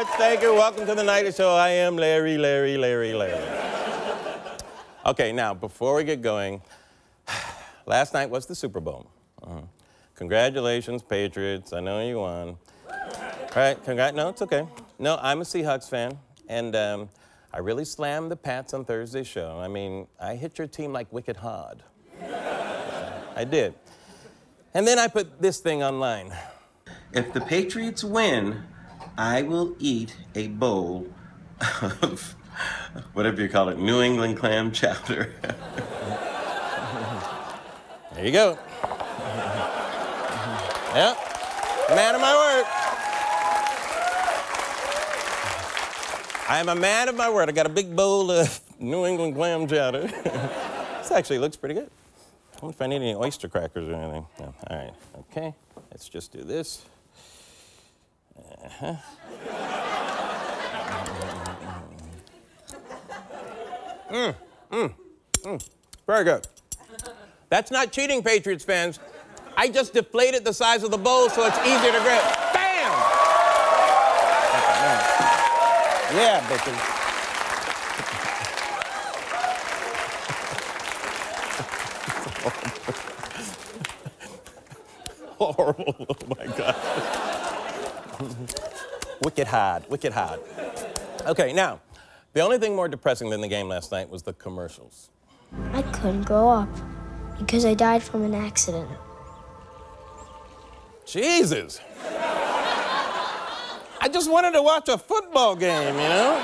much. Thank you. Welcome to the Night Show. I am Larry. Okay, now, before we get going, last night was the Super Bowl. Congratulations, Patriots. I know you won. All right, no, it's okay. No, I'm a Seahawks fan, and I really slammed the Pats on Thursday's show. I mean, I hit your team like wicked hard. I did. And then I put this thing online. If the Patriots win, I will eat a bowl of, whatever you call it, New England clam chowder. There you go. Yep, man of my word. I am a man of my word. I got a big bowl of New England clam chowder. This actually looks pretty good. I wonder if I need any oyster crackers or anything. No. All right, okay, let's just do this. Very good. That's not cheating, Patriots fans. I just deflated the size of the bowl so it's easier to grip. Bam! Yeah, bitches. Horrible. Oh my God. Wicked hard. Okay, now, the only thing more depressing than the game last night was the commercials. I couldn't grow up because I died from an accident. Jesus. I just wanted to watch a football game, you know?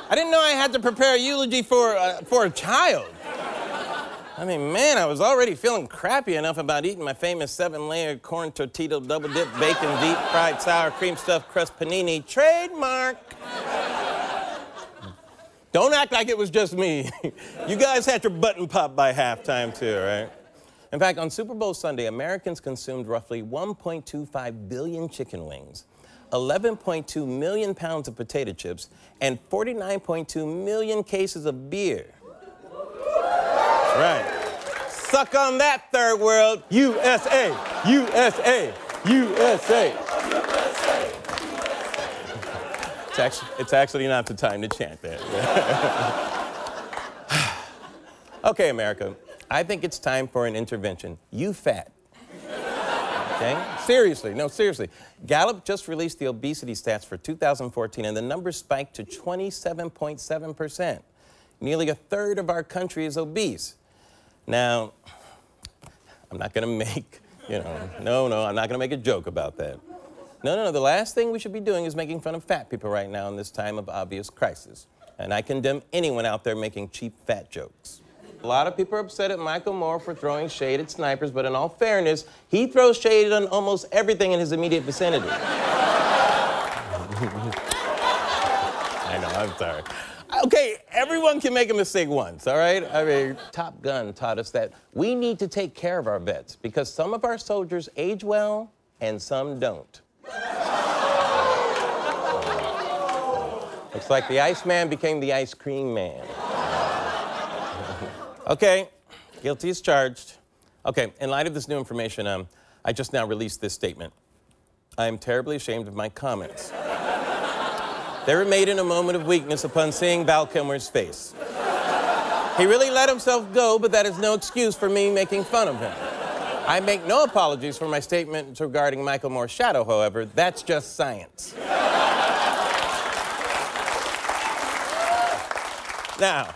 I didn't know I had to prepare a eulogy for a child. I mean, man, I was already feeling crappy enough about eating my famous 7-layer corn tortilla double-dip bacon deep-fried sour cream stuffed crust panini trademark. Don't act like it was just me. You guys had your button popped by halftime too, right? In fact, on Super Bowl Sunday, Americans consumed roughly 1.25 billion chicken wings, 11.2 million pounds of potato chips, and 49.2 million cases of beer. Right. Suck on that, third world. USA, USA, USA. It's actually not the time to chant that. Okay, America, I think it's time for an intervention. You fat. Okay? Seriously, no, seriously. Gallup just released the obesity stats for 2014, and the numbers spiked to 27.7%. Nearly a third of our country is obese. Now, I'm not gonna make, I'm not gonna make a joke about that. No, the last thing we should be doing is making fun of fat people right now in this time of obvious crisis. And I condemn anyone out there making cheap fat jokes. A lot of people are upset at Michael Moore for throwing shade at snipers, but in all fairness, he throws shade on almost everything in his immediate vicinity. I know, I'm sorry. Okay, everyone can make a mistake once, all right? I mean, Top Gun taught us that we need to take care of our vets because some of our soldiers age well and some don't. Looks like the Iceman became the Ice Cream Man. Okay, guilty as charged. Okay, in light of this new information, I just now released this statement. I am terribly ashamed of my comments. They were made in a moment of weakness upon seeing Val Kilmer's face. He really let himself go, but that is no excuse for me making fun of him. I make no apologies for my statements regarding Michael Moore's shadow, however. That's just science. Now,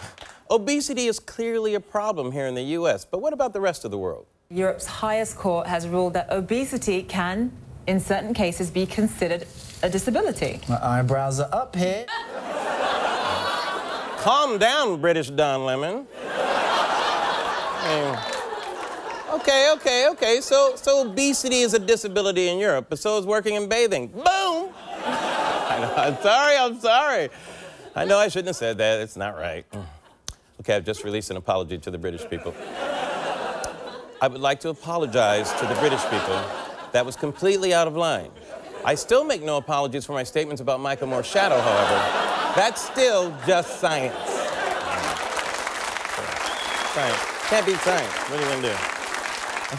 obesity is clearly a problem here in the U.S., but what about the rest of the world? Europe's highest court has ruled that obesity can, in certain cases, be considered a disability. My eyebrows are up here. Calm down, British Don Lemon. Okay. So obesity is a disability in Europe, but so is working and bathing. Boom! I know, I'm sorry. I know I shouldn't have said that. It's not right. Okay, I've just released an apology to the British people. I would like to apologize to the British people. That was completely out of line. I still make no apologies for my statements about Michael Moore's shadow, however. That's still just science. Science. Can't beat science. What are you gonna do?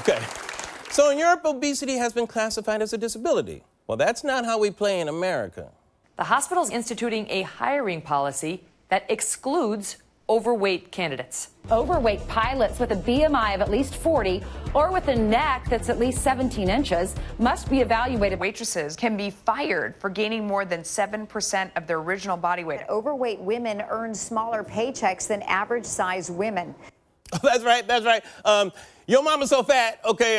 Okay. So in Europe, obesity has been classified as a disability. Well, that's not how we play in America. The hospital's instituting a hiring policy that excludes overweight candidates. Overweight pilots with a BMI of at least 40 or with a neck that's at least 17 inches must be evaluated. Waitresses can be fired for gaining more than 7% of their original body weight. Overweight women earn smaller paychecks than average-sized women. That's right, that's right. Your mama's so fat, okay,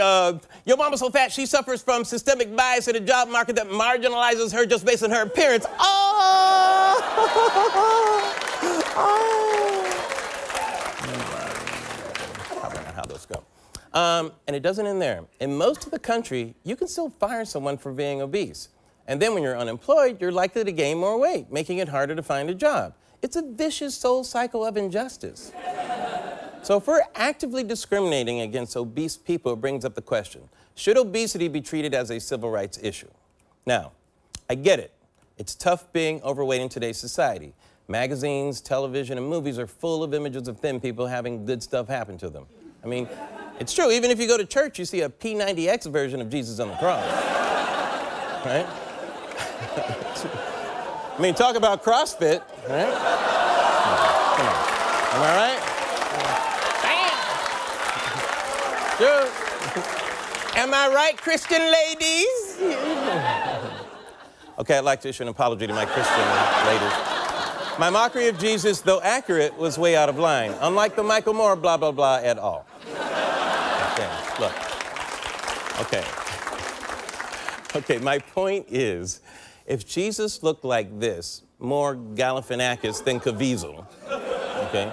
your mama's so fat she suffers from systemic bias in a job market that marginalizes her just based on her appearance. Oh! How those go. And it doesn't end there. In most of the country, you can still fire someone for being obese. And then when you're unemployed, you're likely to gain more weight, making it harder to find a job. It's a vicious soul cycle of injustice. So if we're actively discriminating against obese people, it brings up the question, should obesity be treated as a civil rights issue? Now, I get it. It's tough being overweight in today's society. Magazines, television, and movies are full of images of thin people having good stuff happen to them. I mean, it's true. Even if you go to church, you see a P90X version of Jesus on the cross. Right? I mean, talk about CrossFit, right? Come on. Am I right? Sure. Am I right, Christian ladies? Okay, I'd like to issue an apology to my Christian ladies. My mockery of Jesus, though accurate, was way out of line, unlike the Michael Moore blah, blah, blah at all. Okay, look. Okay, my point is, if Jesus looked like this, more Galifianakis than Caviezel, okay,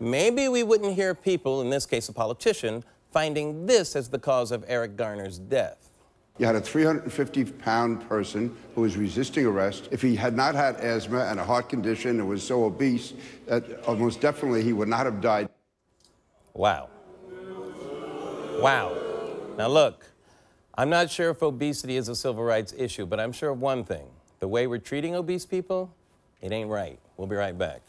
maybe we wouldn't hear people, in this case a politician, finding this as the cause of Eric Garner's death. You had a 350-pound person who was resisting arrest. If he had not had asthma and a heart condition and was so obese, that almost definitely he would not have died. Wow. Wow. Now look, I'm not sure if obesity is a civil rights issue, but I'm sure of one thing. The way we're treating obese people, it ain't right. We'll be right back.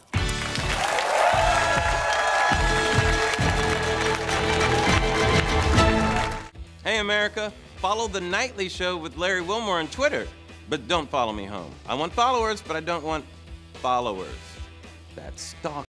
Hey, America. Follow The Nightly Show with Larry Wilmore on Twitter. But don't follow me home. I want followers, but I don't want followers. That's stalking.